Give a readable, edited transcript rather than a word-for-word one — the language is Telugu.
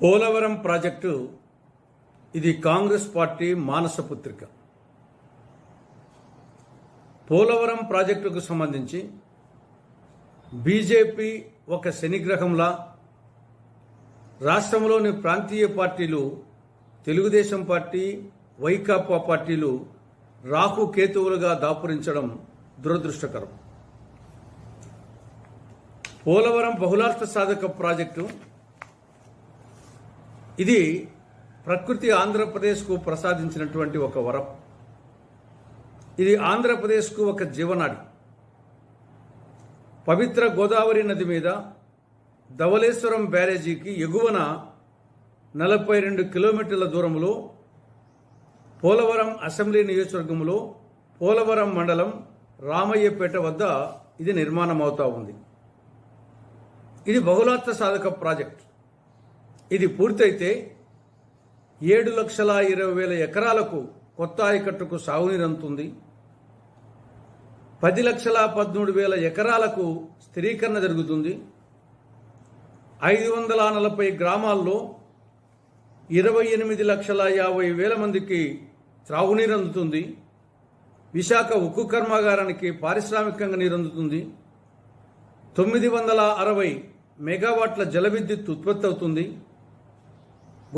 పోలవరం ప్రాజెక్టు ఇది కాంగ్రెస్ పార్టీ మానసపుత్రిక. పోలవరం ప్రాజెక్టుకు సంబంధించి బీజేపీ ఒక శనిగ్రహంలా రాష్ట్రంలోని ప్రాంతీయ పార్టీలు తెలుగుదేశం పార్టీ, వైకాపా పార్టీలు రాహుకేతువులుగా దాపురించడం దురదృష్టకరం. పోలవరం బహుళార్థ సాధక ప్రాజెక్టు ఇది ప్రకృతి ఆంధ్రప్రదేశ్కు ప్రసాదించినటువంటి ఒక వరం. ఇది ఆంధ్రప్రదేశ్కు ఒక జీవనాడి. పవిత్ర గోదావరి నది మీద ధవళేశ్వరం బ్యారేజీకి ఎగువన 42 కిలోమీటర్ల దూరంలో పోలవరం అసెంబ్లీ నియోజకవర్గంలో పోలవరం మండలం రామయ్యపేట వద్ద ఇది నిర్మాణమవుతా ఉంది. ఇది బహుళార్థ సాధక ప్రాజెక్ట్. ఇది పూర్తయితే 7,20,000 ఎకరాలకు కొత్త ఆయకట్టుకు సాగునీరు అందుతుంది. 10,13,000 ఎకరాలకు స్థిరీకరణ జరుగుతుంది. 540 గ్రామాల్లో 28,50,000 మందికి త్రాగునీరు అందుతుంది. విశాఖ ఉక్కు కర్మాగారానికి పారిశ్రామికంగా నీరు అందుతుంది. 960 మెగావాట్ల జల విద్యుత్ ఉత్పత్తి అవుతుంది.